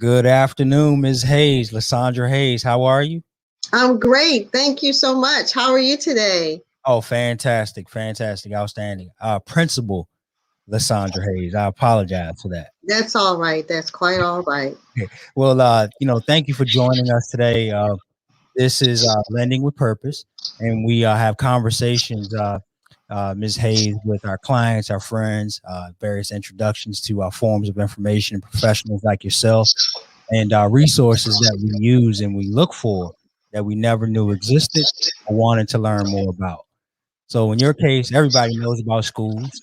Good afternoon, Ms. Hayes, LaSandra Hayes. How are you? I'm great. Thank you so much. How are you today? Oh, fantastic, fantastic, outstanding. Principal LaSandra Hayes. I apologize for that. That's all right. That's quite all right. Well, thank you for joining us today. This is Lending with Purpose, and we have conversations, Ms. Hayes, with our clients, our friends, various introductions to forms of information, professionals like yourself, and resources that we use and we look for that we never knew existed or wanted to learn more about. So in your case, everybody knows about schools.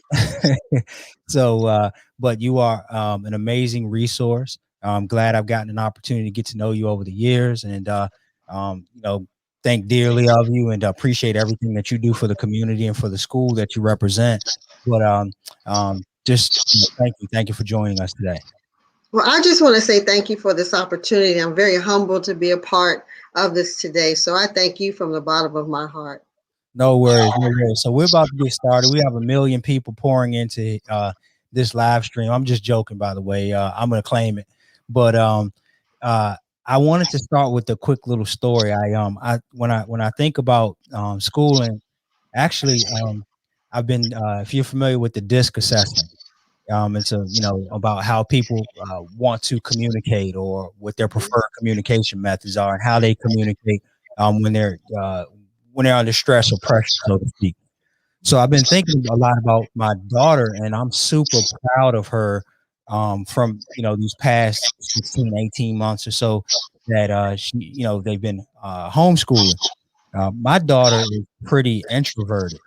so, but you are an amazing resource. I'm glad I've gotten an opportunity to get to know you over the years, and um, you know, think dearly of you and appreciate everything that you do for the community and for the school that you represent. But thank you for joining us today. Well, I just want to say thank you for this opportunity. I'm very humbled to be a part of this today. So I thank you from the bottom of my heart. No worries, no worries. So we're about to get started. We have a million people pouring into this live stream. I'm just joking, by the way. I'm gonna claim it, but I wanted to start with a quick little story. When I think about schooling, actually, I've been if you're familiar with the DISC assessment, it's about how people want to communicate or what their preferred communication methods are and how they communicate when they're under stress or pressure, so to speak. So I've been thinking a lot about my daughter, and I'm super proud of her from these past 16, 18 months or so that they've been homeschooling. My daughter is pretty introverted,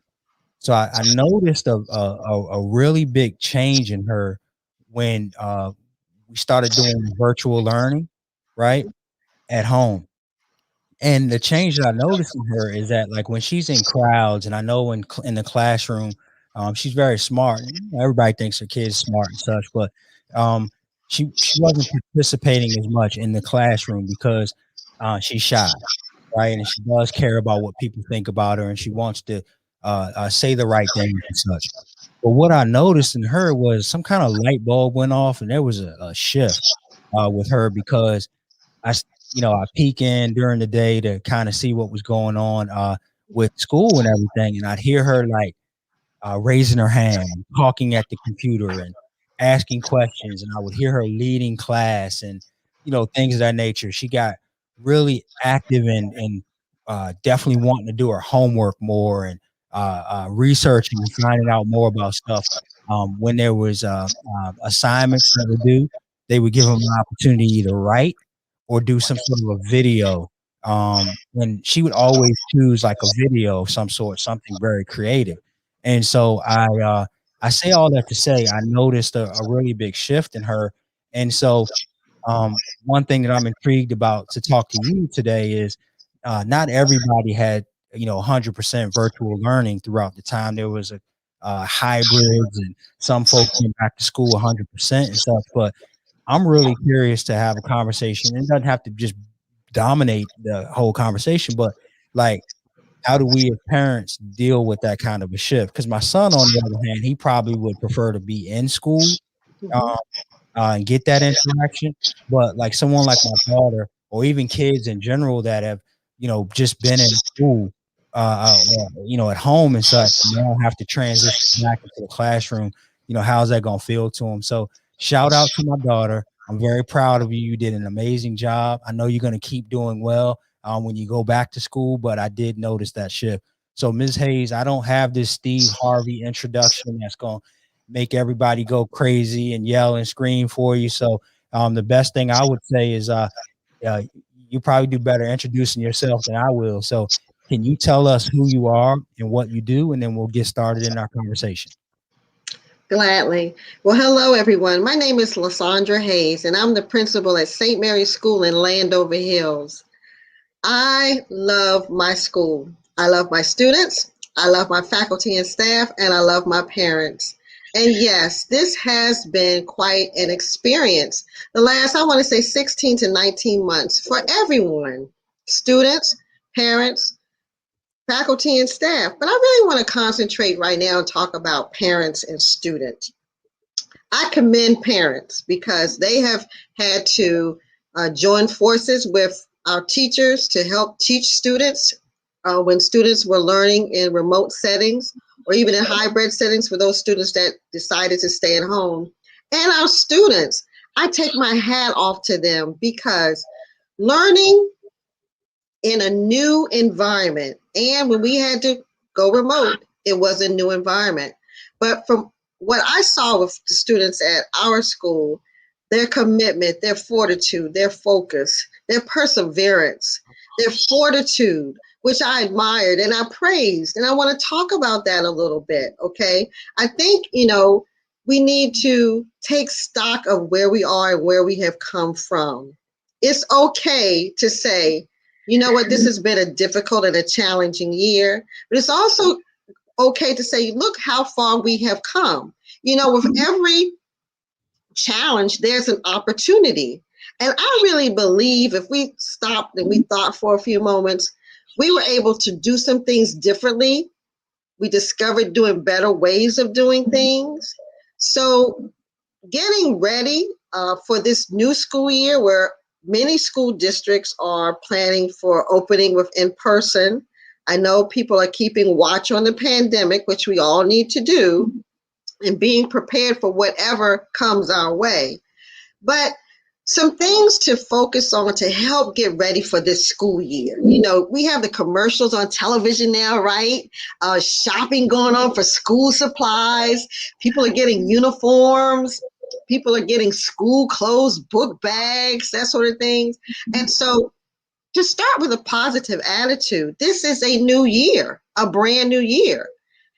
so I noticed a really big change in her when we started doing virtual learning, right, at home. And the change that I noticed in her is that, like, when she's in crowds, and I know in the classroom, she's very smart. Everybody thinks her kid's smart and such, but um, she wasn't participating as much in the classroom because she's shy, right? And she does care about what people think about her, and she wants to say the right things and such. But what I noticed in her was some kind of light bulb went off, and there was a shift with her because I peek in during the day to kind of see what was going on with school and everything, and I'd hear her like raising her hand, talking at the computer, and asking questions, and I would hear her leading class and things of that nature. She got really active and definitely wanting to do her homework more and researching and finding out more about stuff. When there was assignments that were due, they would give them an opportunity to either write or do some sort of a video. And she would always choose like a video of some sort, something very creative. And so I say all that to say I noticed a really big shift in her. And so one thing that I'm intrigued about to talk to you today is not everybody had 100% virtual learning throughout the time. There was a hybrids, and some folks went back to school 100% and stuff. But I'm really curious to have a conversation. It doesn't have to just dominate the whole conversation, but like, how do we as parents deal with that kind of a shift? Because my son, on the other hand, he probably would prefer to be in school Mhm. and get that interaction. But like someone like my daughter, or even kids in general that have, just been in school, at home and such, and now have to transition back into the classroom. How's that gonna feel to them? So shout out to my daughter. I'm very proud of you. You did an amazing job. I know you're gonna keep doing well when you go back to school, but I did notice that shift. So Ms. Hayes, I don't have this Steve Harvey introduction that's gonna make everybody go crazy and yell and scream for you. So the best thing I would say is you probably do better introducing yourself than I will. So can you tell us who you are and what you do, and then we'll get started in our conversation. Gladly. Well, hello, everyone. My name is LaSandra Hayes, and I'm the principal at St. Mary's School in Landover Hills. I love my school. I love my students. I love my faculty and staff, and I love my parents. And yes, this has been quite an experience. The last, I want to say 16 to 19 months for everyone, students, parents, faculty, and staff. But I really want to concentrate right now and talk about parents and students. I commend parents because they have had to join forces with our teachers to help teach students when students were learning in remote settings or even in hybrid settings for those students that decided to stay at home. And our students, I take my hat off to them because learning in a new environment, and when we had to go remote, it was a new environment. But from what I saw with the students at our school, their commitment, their fortitude, their focus, their perseverance, their fortitude, which I admired and I praised. And I want to talk about that a little bit, okay? I think, we need to take stock of where we are and where we have come from. It's okay to say, you know what, this has been a difficult and a challenging year, but it's also okay to say, look how far we have come. With every challenge, there's an opportunity. And I really believe if we stopped and we thought for a few moments, we were able to do some things differently. We discovered doing better ways of doing things. So getting ready for this new school year where many school districts are planning for opening with in-person. I know people are keeping watch on the pandemic, which we all need to do, and being prepared for whatever comes our way. But some things to focus on to help get ready for this school year. We have the commercials on television now, right? Shopping going on for school supplies. People are getting uniforms. People are getting school clothes, book bags, that sort of things. And so to start with a positive attitude, this is a new year, a brand new year.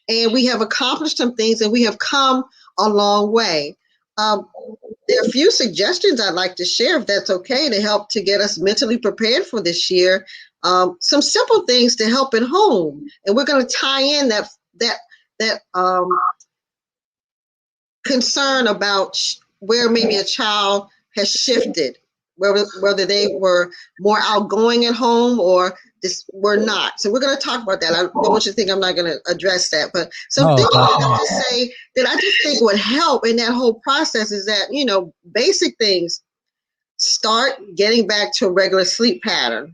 And we have accomplished some things and we have come a long way. There are a few suggestions I'd like to share, if that's okay, to help to get us mentally prepared for this year. Some simple things to help at home, and we're going to tie in that concern about where maybe a child has shifted, whether they were more outgoing at home or were not. So we're going to talk about that. I don't want you to think I'm not going to address that, but some things I have to say that I just think would help in that whole process is that, basic things. Start getting back to a regular sleep pattern.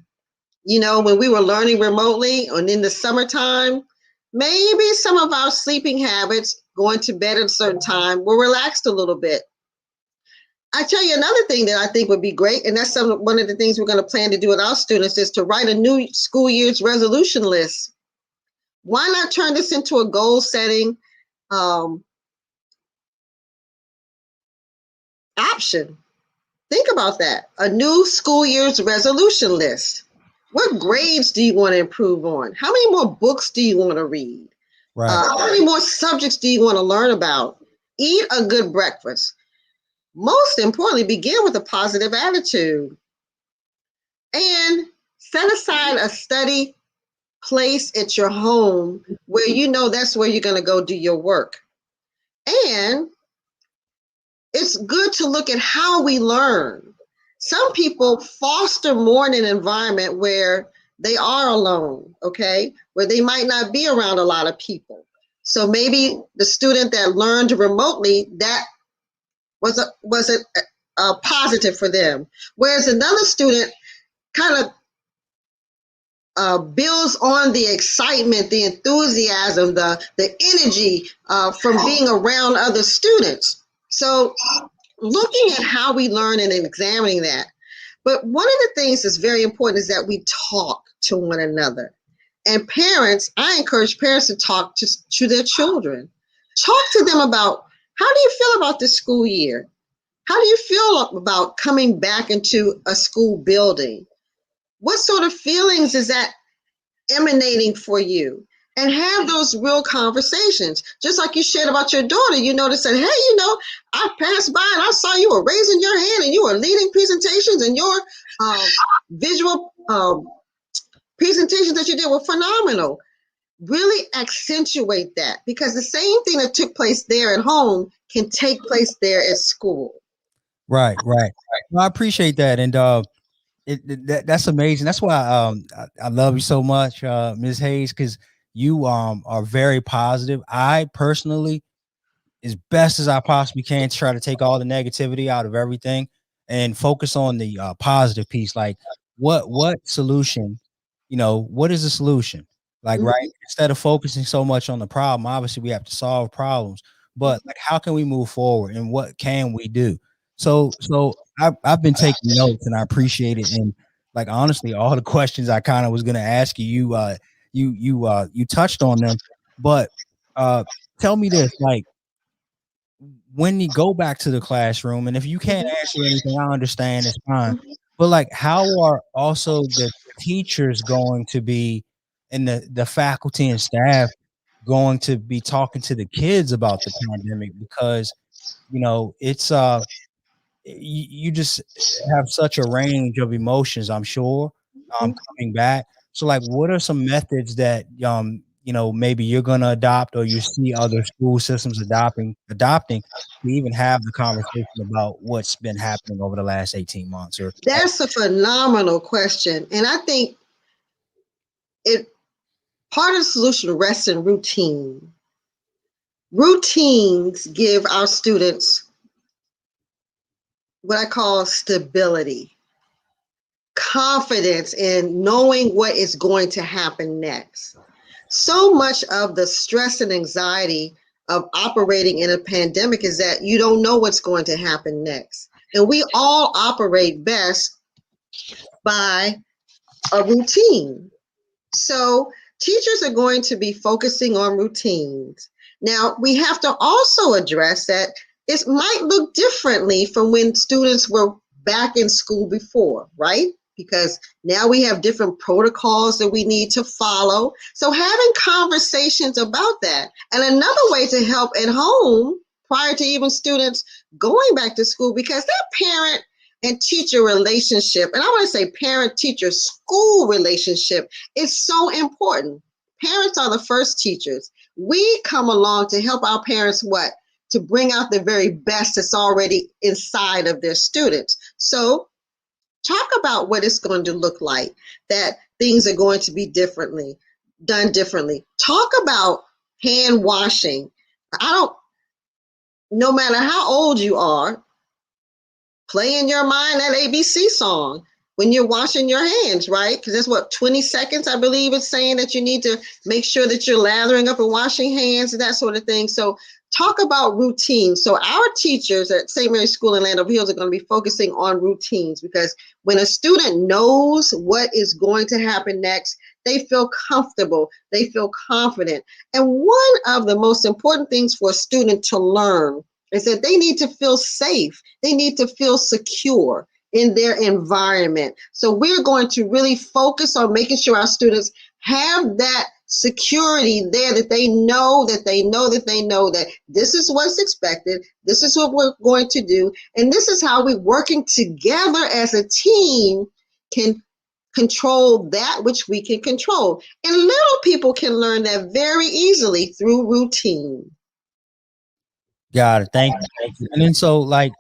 When we were learning remotely and in the summertime, maybe some of our sleeping habits, going to bed at a certain time, were relaxed a little bit. I tell you another thing that I think would be great, and that's one of the things we're going to plan to do with our students, is to write a new school year's resolution list. Why not turn this into a goal setting option? Think about that. A new school year's resolution list. What grades do you want to improve on? How many more books do you want to read? Right. How many more subjects do you want to learn about? Eat a good breakfast. Most importantly, begin with a positive attitude. And set aside a study place at your home where that's where you're going to go do your work. And it's good to look at how we learn. Some people foster more in an environment where they are alone, okay, where they might not be around a lot of people. So maybe the student that learned remotely, that was a positive for them. Whereas another student kind of builds on the excitement, the enthusiasm, the energy from being around other students. So looking at how we learn and examining that. But one of the things that's very important is that we talk to one another. And parents, I encourage parents to talk to their children. Talk to them about, how do you feel about this school year? How do you feel about coming back into a school building? What sort of feelings is that emanating for you? And have those real conversations. Just like you shared about your daughter, to say, hey, I passed by and I saw you were raising your hand and you were leading presentations, and your visual presentations that you did were phenomenal. Really accentuate that, because the same thing that took place there at home can take place there at school. Right. Well, I appreciate that. And that's amazing. That's why I love you so much, Ms. Hayes, because you are very positive. I personally as best as I possibly can to try to take all the negativity out of everything and focus on the positive piece. Like what solution, what is the solution? Like, right, Mhm. instead of focusing so much on the problem, obviously we have to solve problems, but like how can we move forward and what can we do? So I've been taking notes and I appreciate it. And like honestly, all the questions I kind of was gonna ask you, you touched on them. But uh tell me this, like when you go back to the classroom, and if you can't Mhm. answer anything, I understand, it's fine. But like, how are also the teachers going to be, and the faculty and staff going to be talking to the kids about the pandemic? Because it's you just have such a range of emotions, I'm sure, Mhm. coming back. So like, what are some methods that maybe you're going to adopt, or you see other school systems adopting to even have the conversation about what's been happening over the last 18 months? Or That's a phenomenal question. And I think it part of the solution rests in routine. Routines give our students what I call stability, confidence in knowing what is going to happen next. So much of the stress and anxiety of operating in a pandemic is that you don't know what's going to happen next. And we all operate best by a routine. So teachers are going to be focusing on routines. Now, we have to also address that it might look differently from when students were back in school before, right? Because now we have different protocols that we need to follow. So having conversations about that. And another way to help at home prior to even students going back to school, because that parent and teacher relationship, and I want to say parent teacher school relationship, is so important. Parents are the first teachers. We come along to help our parents what? To bring out the very best that's already inside of their students. So talk about what it's going to look like, that things are going to be done differently. Talk about hand washing. I don't, no matter how old you are, play in your mind that ABC song when you're washing your hands, right? Because that's what, 20 seconds, I believe it's saying that you need to make sure that you're lathering up and washing hands and that sort of thing. So talk about routines. So our teachers at St. Mary's School in Landover Hills are going to be focusing on routines, because when a student knows what is going to happen next, they feel comfortable, they feel confident. And one of the most important things for a student to learn is that they need to feel safe. They need to feel secure in their environment. So we're going to really focus on making sure our students have that security there, that they know that this is what's expected. This is what we're going to do. And this is how we working together as a team can control that which we can control. And little people can learn that very easily through routine. got it. Thank you. Thank you. And then so like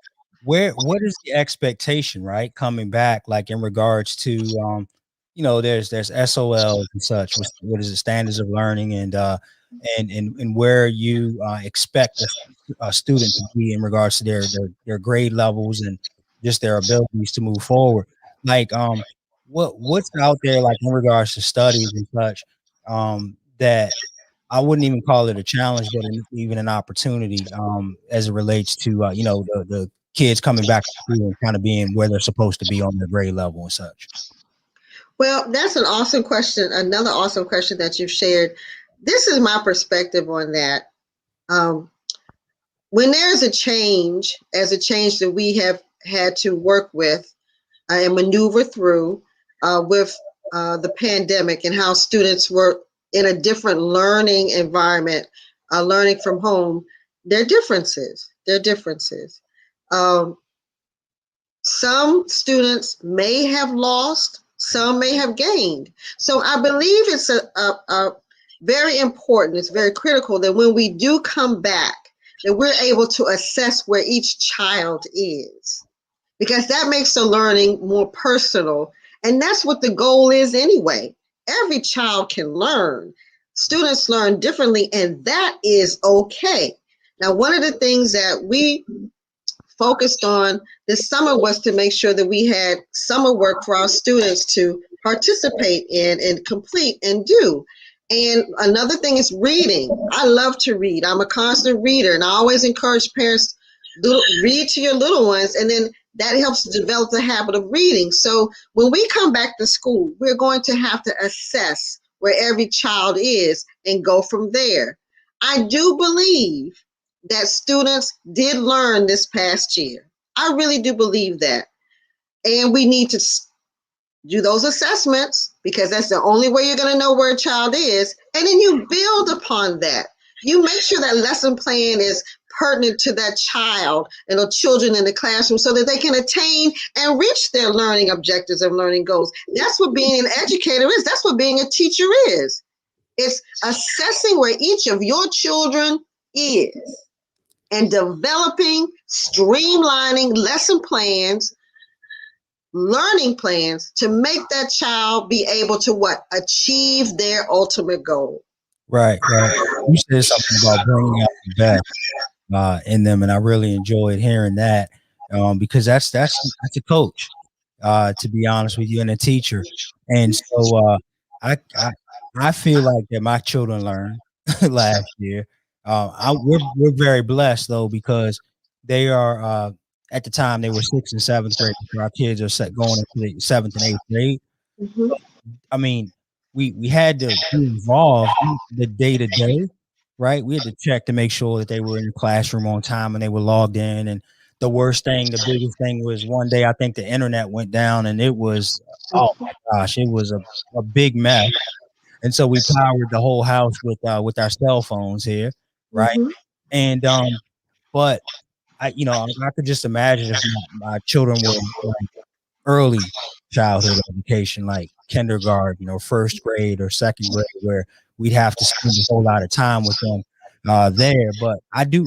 what is the expectation, right? Coming back, like in regards to there's SOL and such, what is it, standards of learning, and where you expect a student to be in regards to their grade levels and just their abilities to move forward. Like what's out there like in regards to studies and such, that I wouldn't even call it a challenge, but even an opportunity, as it relates to the kids coming back to school and kind of being where they're supposed to be on their grade level and such. Well, that's an awesome question. Another awesome question that you've shared. This is my perspective on that. Um, when there's a change, as a change that we have had to work with and maneuver through with the pandemic, and how students were in a different learning environment, learning from home, there are differences. There are differences. Um, some students may have lost, some may have gained. So I believe it's a very important, it's very critical that when we do come back, that we're able to assess where each child is, because that makes the learning more personal. And that's what the goal is anyway. Every child can learn. Students learn differently, and that is okay. Now, one of the things that we focused on this summer was to make sure that we had summer work for our students to participate in and complete and do. And another thing is reading. I love to read. I'm a constant reader, and I always encourage parents to read to your little ones, and then that helps develop the habit of reading. So when we come back to school, we're going to have to assess where every child is and go from there. I do believe that students did learn this past year. I really do believe that. And we need to do those assessments because that's the only way you're going to know where a child is. And then you build upon that. You make sure that lesson plan is pertinent to that child and the children in the classroom so that they can attain and reach their learning objectives and learning goals. That's what being an educator is. That's what being a teacher is. It's assessing where each of your children is and developing, streamlining lesson plans, learning plans to make that child be able to what? Achieve their ultimate goal. Right. You said something about bringing out the best in them, and I really enjoyed hearing that because that's a coach, to be honest with you, and a teacher. And so I, I I feel like that my children learned last year. We're very blessed though because they are at the time they were 6th and 7th grade. Our kids are going into the 7th and 8th grade. Mm-hmm. I mean, we had to be involved in the day to day, right? We had to check to make sure that they were in the classroom on time and they were logged in. And the biggest thing was one day I think the internet went down and it was, oh my gosh, it was a big mess. And so we powered the whole house with our cell phones here, right? Mm-hmm. And but I could just imagine if my children were like early childhood education, like kindergarten or first grade or second grade, where we'd have to spend a whole lot of time with them there. But I do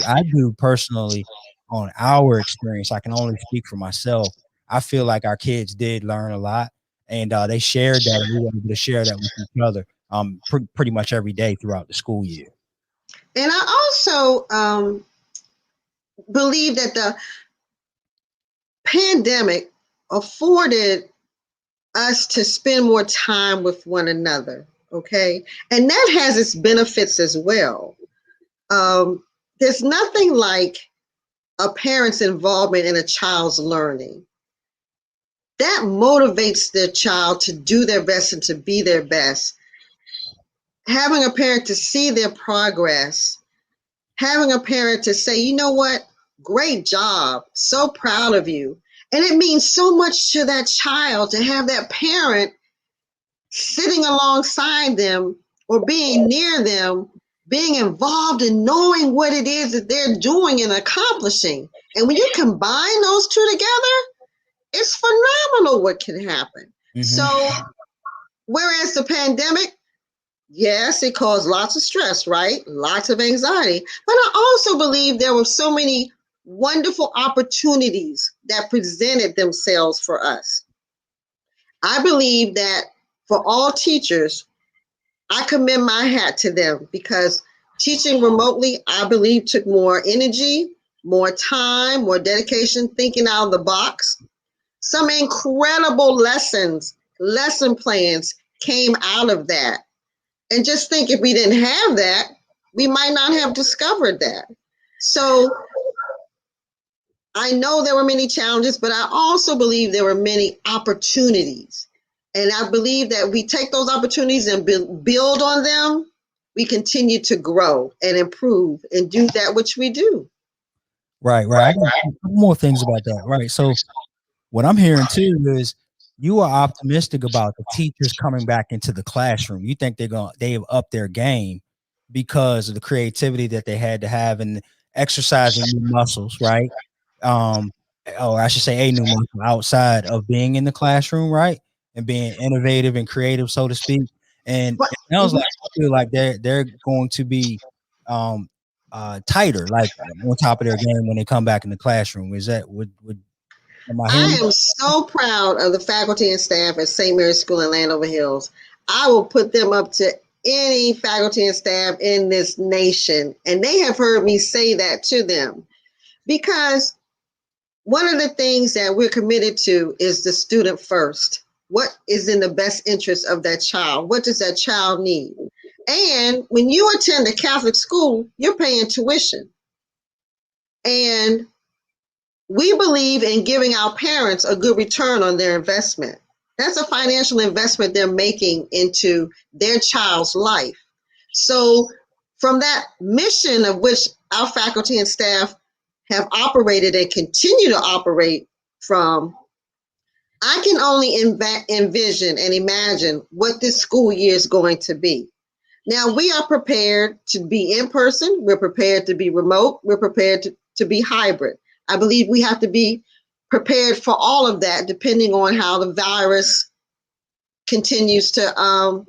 personally, on our experience, I can only speak for myself. I feel like our kids did learn a lot, and they shared that, and we were able to share that with each other pretty much every day throughout the school year. And I also believe that the pandemic afforded us to spend more time with one another, okay? And that has its benefits as well. There's nothing like a parent's involvement in a child's learning. That motivates their child to do their best and to be their best. Having a parent to see their progress, having a parent to say, you know what, great job, so proud of you. And it means so much to that child to have that parent sitting alongside them or being near them, being involved in knowing what it is that they're doing and accomplishing. And when you combine those two together, it's phenomenal what can happen. Mm-hmm. So, whereas the pandemic, yes, it caused lots of stress, right? Lots of anxiety. But I also believe there were so many wonderful opportunities that presented themselves for us. I believe that for all teachers, I commend my hat to them because teaching remotely, I believe, took more energy, more time, more dedication, thinking out of the box. Some incredible lesson plans came out of that. And just think if we didn't have that, we might not have discovered that. So I know there were many challenges, but I also believe there were many opportunities. And I believe that we take those opportunities and build on them. We continue to grow and improve and do that which we do. Right. I got a couple more things about that. Right. So what I'm hearing too is you are optimistic about the teachers coming back into the classroom. You think they've upped their game because of the creativity that they had to have and exercising new muscles, right? Or I should say a new muscle outside of being in the classroom, right? And being innovative and creative, so to speak. And it sounds like I feel like they're going to be tighter, like on top of their game when they come back in the classroom. Is that would I am so proud of the faculty and staff at St. Mary's School in Landover Hills. I will put them up to any faculty and staff in this nation. And they have heard me say that to them because one of the things that we're committed to is the student first. What is in the best interest of that child? What does that child need? And when you attend a Catholic school, you're paying tuition. And we believe in giving our parents a good return on their investment. That's a financial investment they're making into their child's life. So from that mission of which our faculty and staff have operated and continue to operate from, I can only envision and imagine what this school year is going to be. Now, we are prepared to be in person. We're prepared to be remote. We're prepared to be hybrid. I believe we have to be prepared for all of that, depending on how the virus continues to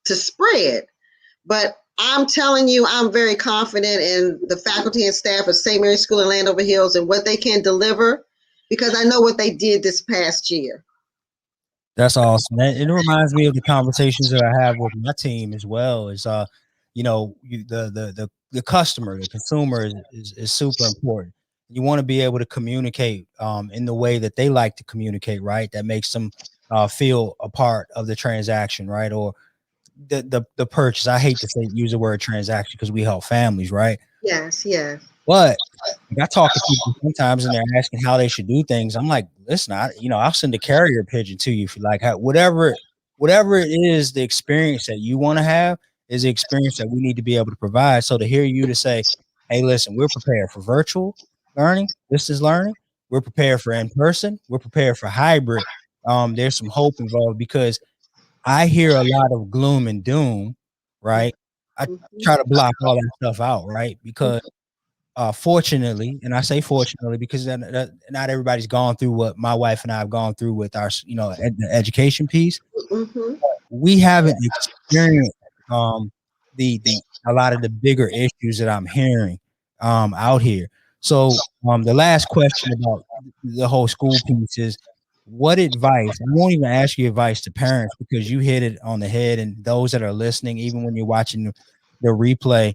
spread. But I'm telling you, I'm very confident in the faculty and staff of St. Mary's School in Landover Hills and what they can deliver, because I know what they did this past year. That's awesome. It reminds me of the conversations that I have with my team as well. Is the customer, the consumer is super important. You want to be able to communicate in the way that they like to communicate, right? That makes them feel a part of the transaction, right? Or the purchase. I hate to use the word transaction because we help families, right? Yes, yes. But I talk to people sometimes and they're asking how they should do things. I'm like, listen, I'll send a carrier pigeon to you if you like. Whatever it is, the experience that you want to have is the experience that we need to be able to provide. So to hear you to say, hey, listen, we're prepared for virtual learning, distance learning. We're prepared for in-person. We're prepared for hybrid. There's some hope involved because I hear a lot of gloom and doom, right? I try to block all that stuff out, right? Because fortunately, and I say fortunately because not everybody's gone through what my wife and I have gone through with our, the education piece. Mm-hmm. We haven't experienced the a lot of the bigger issues that I'm hearing out here. So the last question about the whole school piece is, what advice? I won't even ask you advice to parents because you hit it on the head, and those that are listening, even when you're watching the replay,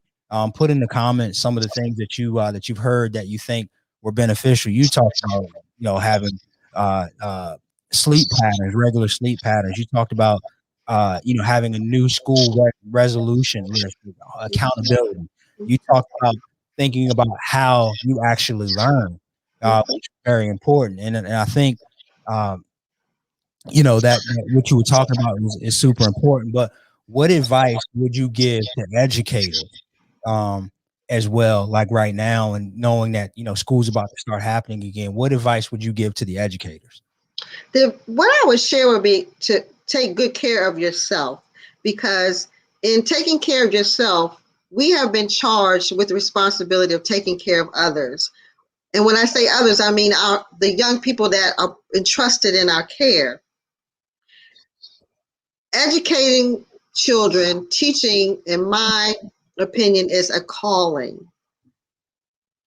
put in the comments some of the things that you've heard that you think were beneficial. You talked about having sleep patterns, regular sleep patterns. You talked about having a new school resolution list, accountability. You talked about thinking about how you actually learn, which is very important. And I think that what you were talking about is super important. But what advice would you give to educators as well, like right now, and knowing that school's about to start happening again? What advice would you give to the educators? What I would share would be to take good care of yourself, because in taking care of yourself, we have been charged with the responsibility of taking care of others. And when I say others, I mean the young people that are entrusted in our care. Educating children, teaching, in my opinion, is a calling.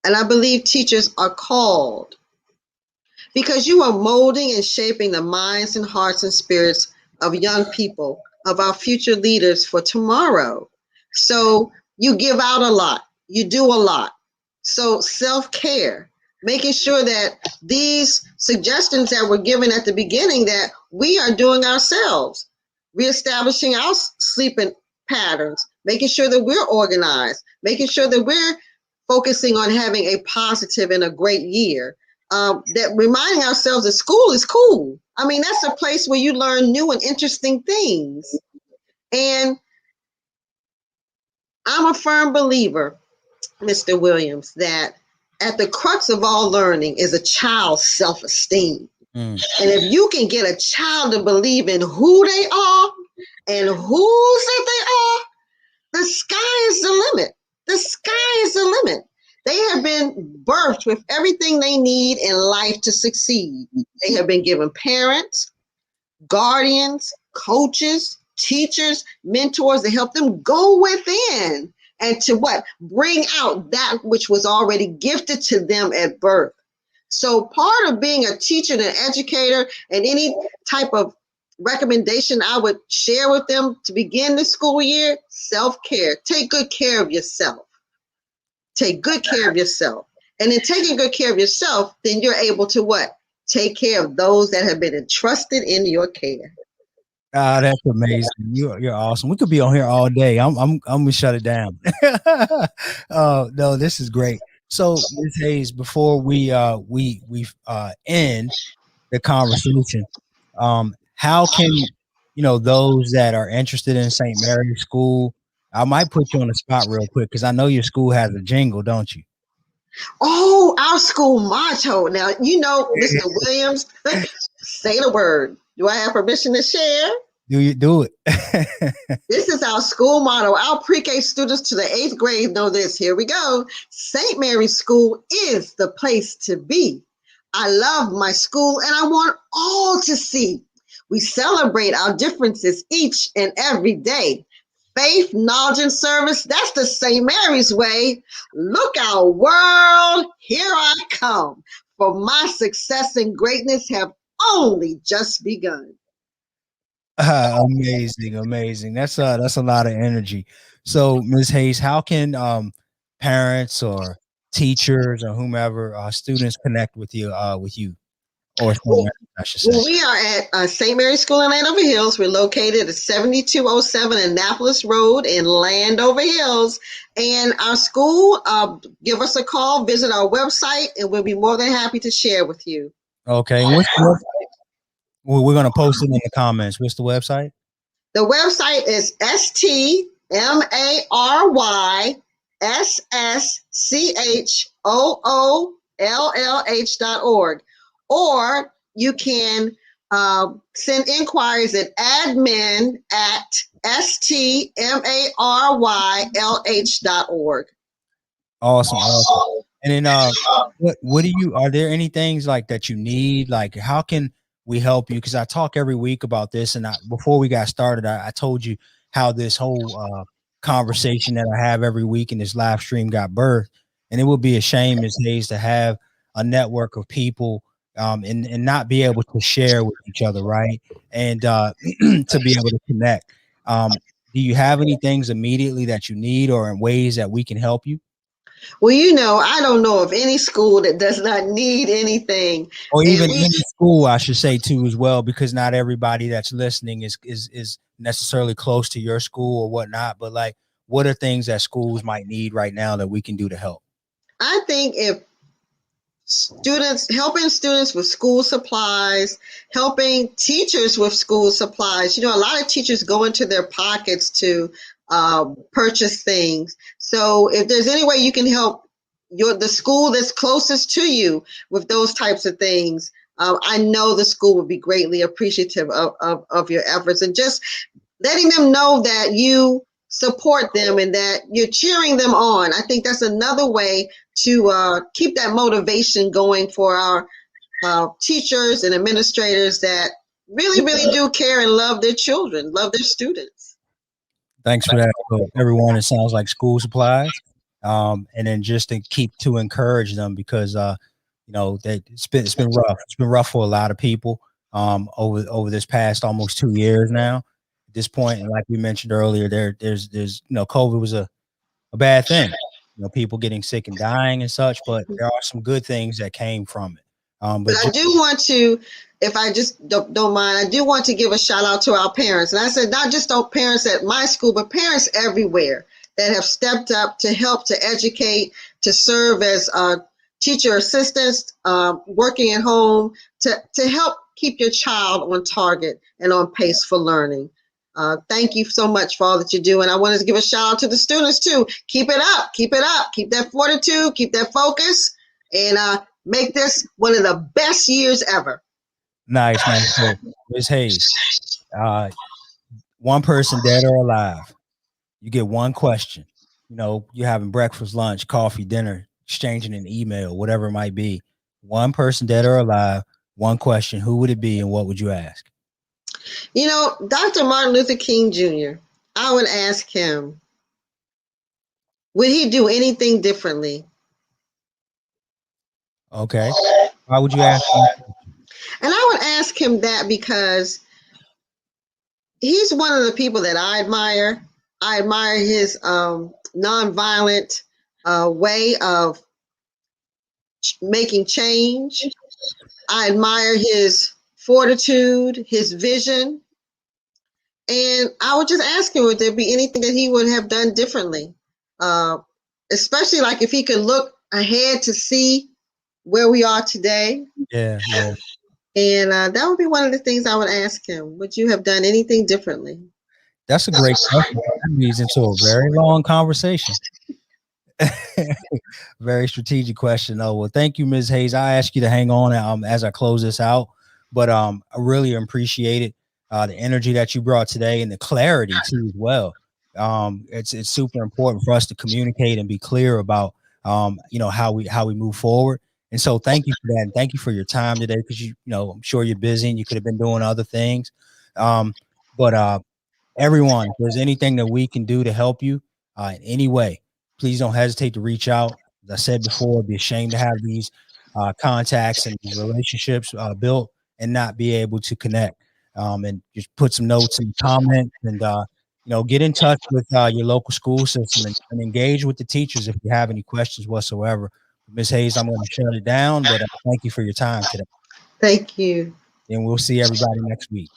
And I believe teachers are called because you are molding and shaping the minds and hearts and spirits of young people, of our future leaders for tomorrow. So you give out a lot, you do a lot. So self-care, making sure that these suggestions that were given at the beginning that we are doing ourselves, reestablishing our sleeping patterns, making sure that we're organized, making sure that we're focusing on having a positive and a great year. That reminding ourselves that school is cool. I mean, that's a place where you learn new and interesting things. And I'm a firm believer, Mr. Williams, that at the crux of all learning is a child's self-esteem. And if you can get a child to believe in who they are and whose that they are, the sky is the limit. The sky is the limit. They have been birthed with everything they need in life to succeed. They have been given parents, guardians, coaches, teachers, mentors to help them go within and to bring out that which was already gifted to them at birth. So part of being a teacher and an educator and any type of recommendation I would share with them to begin the school year: self-care. Take good care of yourself. Take good care of yourself. And in taking good care of yourself, then you're able to what? Take care of those that have been entrusted in your care. Ah, that's amazing. You're awesome. We could be on here all day. I'm gonna shut it down. No, this is great. So, Ms. Hayes, before we end the conversation, how can those that are interested in St. Mary's School? I might put you on the spot real quick because I know your school has a jingle, don't you? Oh, our school motto. Now, Mr. Williams, say the word. Do I have permission to share? Do you do it? This is our school motto. Our pre-K students to the 8th grade know this. Here we go. St. Mary's School is the place to be. I love my school and I want all to see. We celebrate our differences each and every day. Faith, knowledge, and service, that's the St. Mary's way. Look out, world, here I come. For my success and greatness have only just begun. Amazing. That's a lot of energy. So, Ms. Hayes, how can parents or teachers or whomever students connect with you or Well, I should say? we are at St. Mary's School in Landover Hills. We're located at 7207 Annapolis Road in Landover Hills. And our school, give us a call, visit our website, and we'll be more than happy to share with you. Okay, and what's the website? Well, we're gonna post it in the comments. What's the website? The website is stmarysschoolh.org. Or you can send inquiries at admin@stmaryllh.org. Awesome. And then what do you are there any things like that you need? Like how can we help you? Because I talk every week about this, and before we got started, I told you how this whole conversation that I have every week in this live stream got birthed. And it would be a shame, Ms. Hayes, to have a network of people and not be able to share with each other, right? And to be able to connect. Do you have any things immediately that you need or in ways that we can help you? Well, I don't know of any school that does not need anything. Or And even we, in school, I should say too, as well, because not everybody that's listening is necessarily close to your school or whatnot. But like, what are things that schools might need right now that we can do to help? I think if helping students with school supplies, helping teachers with school supplies. A lot of teachers go into their pockets to purchase things. So if there's any way you can help the school that's closest to you with those types of things, I know the school would be greatly appreciative of your efforts, and just letting them know that you support them and that you're cheering them on. I think that's another way to keep that motivation going for our teachers and administrators that really, really do care and love their children, love their students. Thanks for that, so everyone. It sounds like school supplies, and then just to keep to encourage them because it's been rough. It's been rough for a lot of people over this past almost 2 years now. At this point, and like we mentioned earlier, there's COVID was a bad thing. People getting sick and dying and such, but there are some good things that came from it. But I do want to, if I just don't mind, I do want to give a shout out to our parents. And I said, not just parents at my school, but parents everywhere that have stepped up to help to educate, to serve as teacher assistants, working at home, to help keep your child on target and on pace for learning. Thank you so much for all that you do. And I wanted to give a shout out to the students too. Keep it up, keep that fortitude, keep that focus, and make this one of the best years ever. Nice. So, Ms. Hayes, one person dead or alive, you get one question. You're having breakfast, lunch, coffee, dinner, exchanging an email, whatever it might be. One person dead or alive, one question. Who would it be and what would you ask? Dr. Martin Luther King Jr., I would ask him, would he do anything differently? Okay. Why would you ask him? And I would ask him that because he's one of the people that I admire. I admire his nonviolent way of making change. I admire his fortitude, his vision. And I would just ask him, would there be anything that he would have done differently? Uh, Especially like if he could look ahead to see where we are today. Yeah, yeah. And that would be one of the things I would ask him. Would you have done anything differently? That's a great question. That leads into a very long conversation. Very strategic question. Oh, well, thank you, Ms. Hayes. I ask you to hang on as I close this out, but I really appreciate it. The energy that you brought today and the clarity too as well. It's super important for us to communicate and be clear about how we move forward. And so thank you for that. And thank you for your time today, because I'm sure you're busy and you could have been doing other things. But everyone, if there's anything that we can do to help you in any way, please don't hesitate to reach out. As I said before, I'd be ashamed to have these contacts and these relationships built and not be able to connect. And just put some notes in the comments, and get in touch with your local school system, and engage with the teachers if you have any questions whatsoever. Ms. Hayes, I'm going to shut it down, but thank you for your time today. Thank you. And we'll see everybody next week.